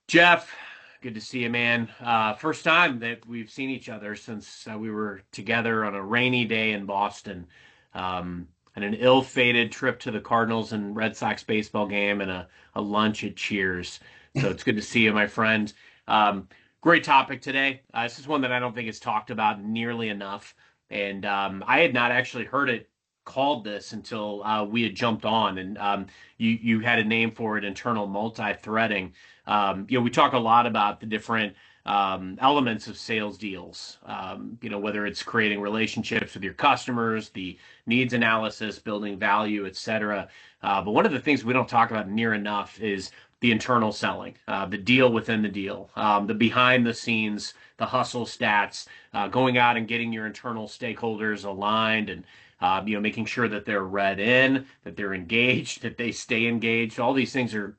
Jeff, good to see you, man. First time that we've seen each other since we were together on a rainy day in Boston, and an ill-fated trip to the Cardinals and Red Sox baseball game and a lunch at Cheers. So it's good to see you, my friend. Um, Great topic today. This is one that I don't think is talked about nearly enough, and I had not actually heard it called this until we had jumped on, and you had a name for it, internal multi-threading. We talk a lot about the different elements of sales deals. Whether it's creating relationships with your customers, the needs analysis, building value, et cetera. But one of the things we don't talk about near enough is the internal selling, the deal within the deal, the behind the scenes, the hustle stats, going out and getting your internal stakeholders aligned and making sure that they're read in, that they're engaged, that they stay engaged. All these things are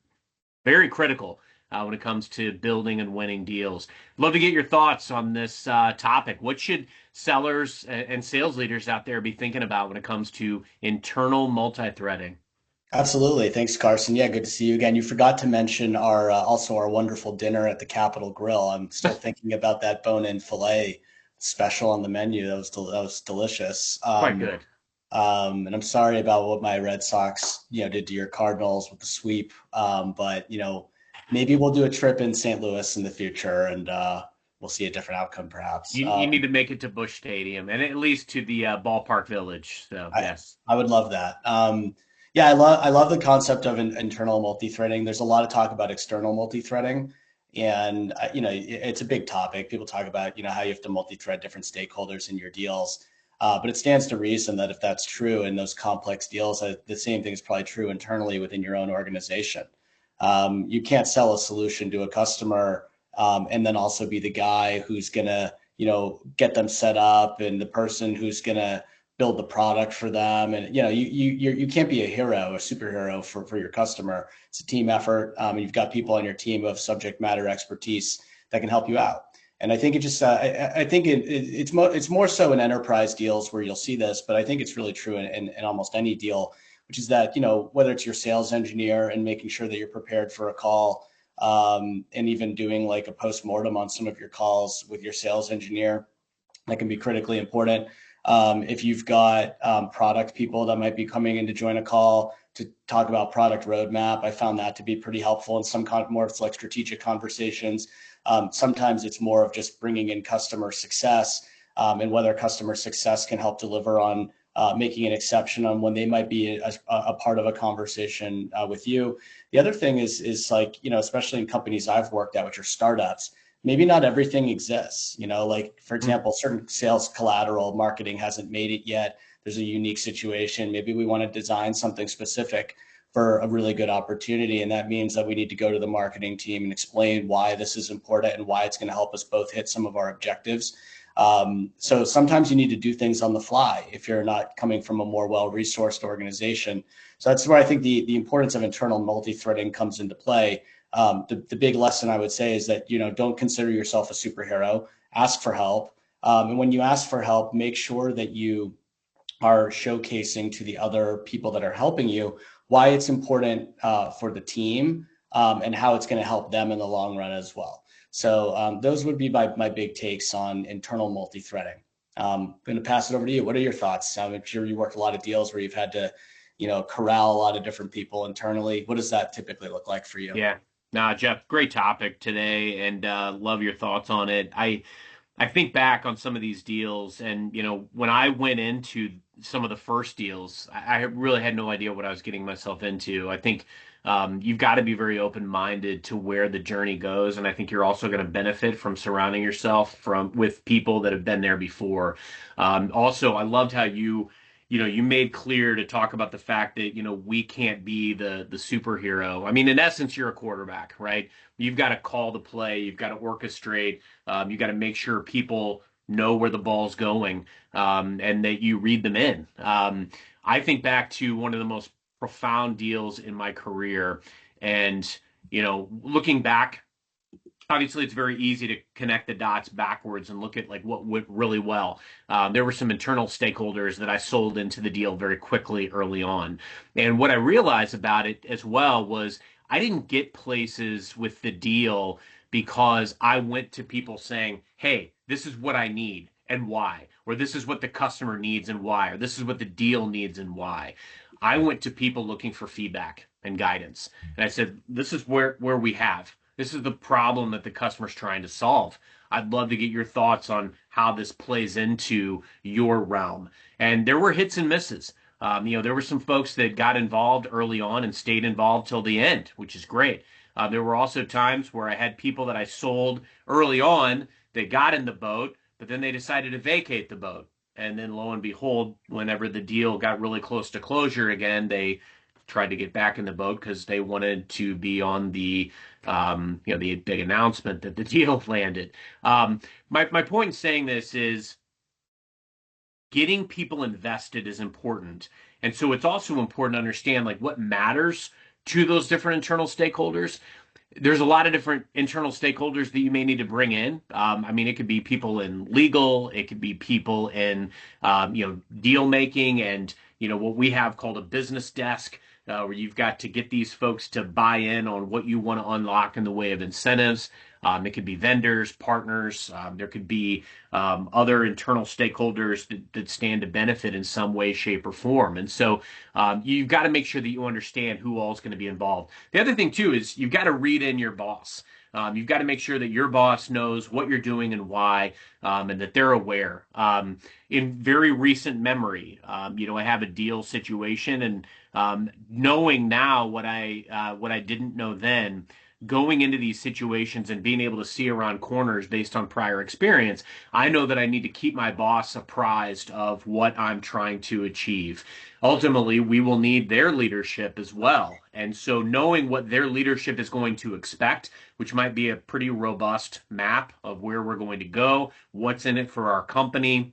very critical when it comes to building and winning deals. Love to get your thoughts on this topic. What should sellers and sales leaders out there be thinking about when it comes to internal multi-threading? Absolutely. Thanks, Carson. Yeah, good to see you again. You forgot to mention our also our wonderful dinner at the Capitol Grill. I'm still thinking about that bone-in fillet special on the menu. That was delicious. Quite good. And I'm sorry about what my Red Sox, did to your Cardinals with the sweep. But maybe we'll do a trip in St. Louis in the future, and we'll see a different outcome, perhaps. You need to make it to Busch Stadium and at least to the ballpark village. So I yes. I would love that. Yeah, I love the concept of internal multi-threading. There's a lot of talk about external multi-threading, and it's a big topic. People talk about how you have to multi-thread different stakeholders in your deals, but it stands to reason that if that's true in those complex deals, the same thing is probably true internally within your own organization. You can't sell a solution to a customer and then also be the guy who's gonna get them set up and the person who's gonna build the product for them. And you can't be a hero, a superhero for your customer. It's a team effort. You've got people on your team who have subject matter expertise that can help you out. And I think I think it's more so in enterprise deals where you'll see this, but I think it's really true in almost any deal, which is that whether it's your sales engineer and making sure that you're prepared for a call, and even doing like a post mortem on some of your calls with your sales engineer, that can be critically important. If you've got product people that might be coming in to join a call to talk about product roadmap, I found that to be pretty helpful in some more like strategic conversations. Sometimes it's more of just bringing in customer success, and whether customer success can help deliver on making an exception on when they might be a part of a conversation with you. The other thing is like, especially in companies I've worked at, which are startups, maybe not everything exists. Like for example, certain sales collateral marketing hasn't made it yet. There's a unique situation. Maybe we want to design something specific for a really good opportunity. And that means that we need to go to the marketing team and explain why this is important and why it's going to help us both hit some of our objectives. So sometimes you need to do things on the fly if you're not coming from a more well-resourced organization. So that's where I think the importance of internal multi-threading comes into play. The big lesson I would say is that, don't consider yourself a superhero, ask for help. And when you ask for help, make sure that you are showcasing to the other people that are helping you why it's important for the team, and how it's going to help them in the long run as well. So those would be my big takes on internal multi-threading. I'm going to pass it over to you. What are your thoughts? I'm sure you worked a lot of deals where you've had to, corral a lot of different people internally. What does that typically look like for you? Yeah. Nah, Jeff, great topic today, and love your thoughts on it. I think back on some of these deals, and when I went into some of the first deals, I really had no idea what I was getting myself into. I think you've got to be very open-minded to where the journey goes, and I think you're also going to benefit from surrounding yourself with people that have been there before. Also, I loved how you made clear to talk about the fact that we can't be the superhero. I mean, in essence, you're a quarterback, right? You've got to call the play, you've got to orchestrate, you got to make sure people know where the ball's going, and that you read them in. I think back to one of the most profound deals in my career, and looking back, obviously it's very easy to connect the dots backwards and look at like what went really well. There were some internal stakeholders that I sold into the deal very quickly early on. And what I realized about it as well was I didn't get places with the deal because I went to people saying, hey, this is what I need and why, or this is what the customer needs and why, or this is what the deal needs and why. I went to people looking for feedback and guidance. And I said, this is where we have. This is the problem that the customer's trying to solve. I'd love to get your thoughts on how this plays into your realm. And there were hits and misses. There were some folks that got involved early on and stayed involved till the end, which is great. There were also times where I had people that I sold early on that got in the boat, but then they decided to vacate the boat. And then lo and behold, whenever the deal got really close to closure again, they tried to get back in the boat because they wanted to be on the big announcement that the deal landed. My point in saying this is getting people invested is important. And so it's also important to understand like what matters to those different internal stakeholders. There's a lot of different internal stakeholders that you may need to bring in. I mean, it could be people in legal, it could be people in, deal making and, what we have called a business desk, where you've got to get these folks to buy in on what you want to unlock in the way of incentives. It could be vendors, partners. There could be other internal stakeholders that stand to benefit in some way, shape, or form. And so you've got to make sure that you understand who all is going to be involved. The other thing, too, is you've got to read in your boss. You've got to make sure that your boss knows what you're doing and why, and that they're aware. In very recent memory, I have a deal situation, and knowing now what I didn't know then, going into these situations and being able to see around corners based on prior experience, I know that I need to keep my boss apprised of what I'm trying to achieve. Ultimately, we will need their leadership as well. And so knowing what their leadership is going to expect, which might be a pretty robust map of where we're going to go, what's in it for our company,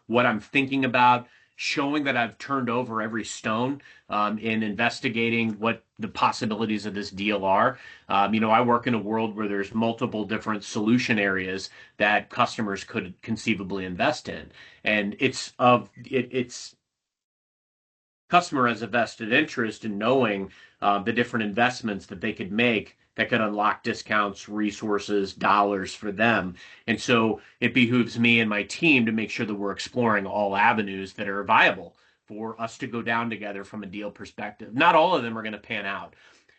what I'm thinking about, showing that I've turned over every stone in investigating what the possibilities of this deal are. I work in a world where there's multiple different solution areas that customers could conceivably invest in, and it's customer has a vested interest in knowing the different investments that they could make that could unlock discounts, resources, dollars for them. And so it behooves me and my team to make sure that we're exploring all avenues that are viable for us to go down together from a deal perspective. Not all of them are going to pan out,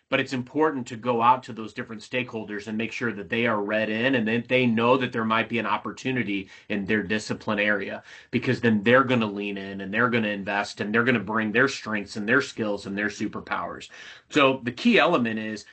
but it's important to go out to those different stakeholders and make sure that they are read in and that they know that there might be an opportunity in their discipline area, because then they're going to lean in and they're going to invest and they're going to bring their strengths and their skills and their superpowers. So the key element is,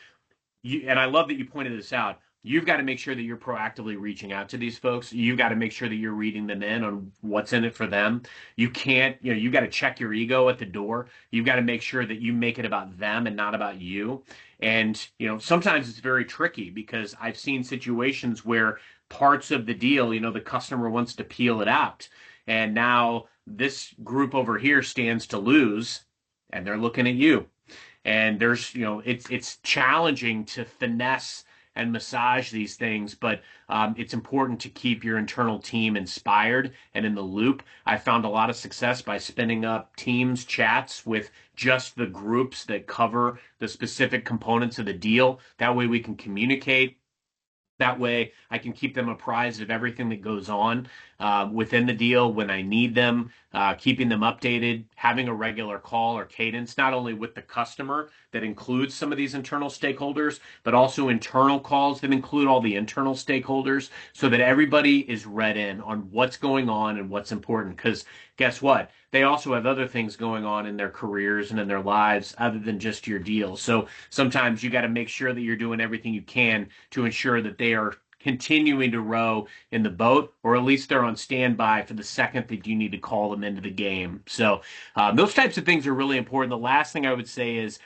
and I love that you pointed this out, you've got to make sure that you're proactively reaching out to these folks. You've got to make sure that you're reading them in on what's in it for them. You can't, you've got to check your ego at the door. You've got to make sure that you make it about them and not about you. And, sometimes it's very tricky because I've seen situations where parts of the deal, the customer wants to peel it out. And now this group over here stands to lose and they're looking at you. And there's, it's challenging to finesse and massage these things, but it's important to keep your internal team inspired and in the loop. I found a lot of success by spinning up Teams chats with just the groups that cover the specific components of the deal. That way we can communicate. That way I can keep them apprised of everything that goes on within the deal when I need them, keeping them updated, having a regular call or cadence, not only with the customer that includes some of these internal stakeholders, but also internal calls that include all the internal stakeholders so that everybody is read in on what's going on and what's important. Because guess what? They also have other things going on in their careers and in their lives other than just your deal. So sometimes you got to make sure that you're doing everything you can to ensure that they are continuing to row in the boat, or at least they're on standby for the second that you need to call them into the game. So those types of things are really important. The last thing I would say is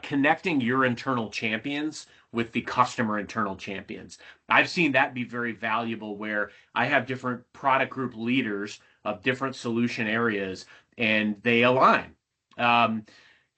connecting your internal champions with the customer internal champions. I've seen that be very valuable where I have different product group leaders of different solution areas and they align.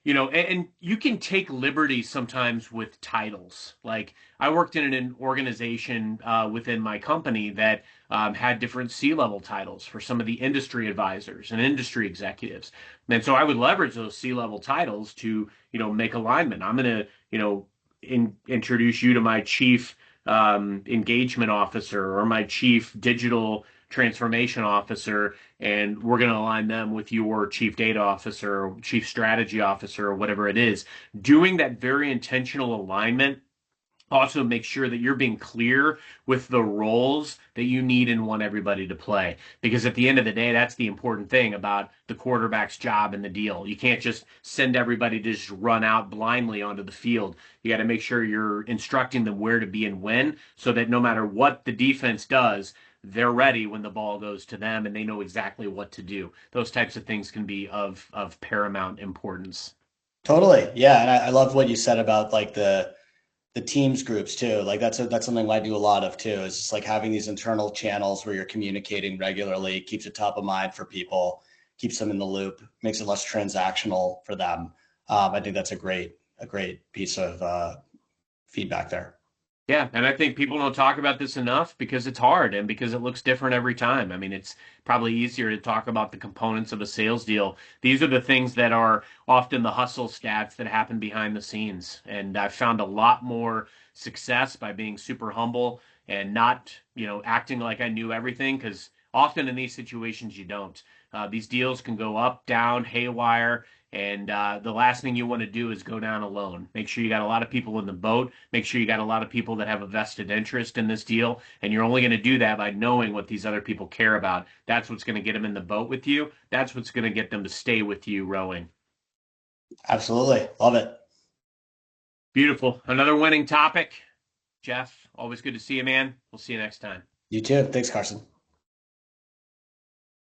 And you can take liberties sometimes with titles. Like I worked in an organization within my company that had different C-level titles for some of the industry advisors and industry executives. And so I would leverage those C-level titles to, make alignment. I'm going to, introduce you to my chief engagement officer or my chief digital transformation officer, and we're going to align them with your chief data officer or chief strategy officer or whatever it is. Doing that very intentional alignment also makes sure that you're being clear with the roles that you need and want everybody to play. Because at the end of the day, that's the important thing about the quarterback's job in the deal. You can't just send everybody to just run out blindly onto the field. You got to make sure you're instructing them where to be and when, so that no matter what the defense does, they're ready when the ball goes to them and they know exactly what to do. Those types of things can be of paramount importance. Totally. Yeah. And I love what you said about like the teams groups too. Like that's something I do a lot of too. Is just like having these internal channels where you're communicating regularly, keeps it top of mind for people, keeps them in the loop, makes it less transactional for them. I think that's a great piece of feedback there. Yeah, and I think people don't talk about this enough because it's hard and because it looks different every time. I mean, it's probably easier to talk about the components of a sales deal. These are the things that are often the hustle stats that happen behind the scenes. And I've found a lot more success by being super humble and not, acting like I knew everything, because often in these situations you don't. These deals can go up, down, haywire, and the last thing you want to do is go down alone. Make sure you got a lot of people in the boat. Make sure you got a lot of people that have a vested interest in this deal. And you're only going to do that by knowing what these other people care about. That's what's going to get them in the boat with you. That's what's going to get them to stay with you rowing. Absolutely. Love it. Beautiful. Another winning topic. Jeff, always good to see you, man. We'll see you next time. You too. Thanks, Carson.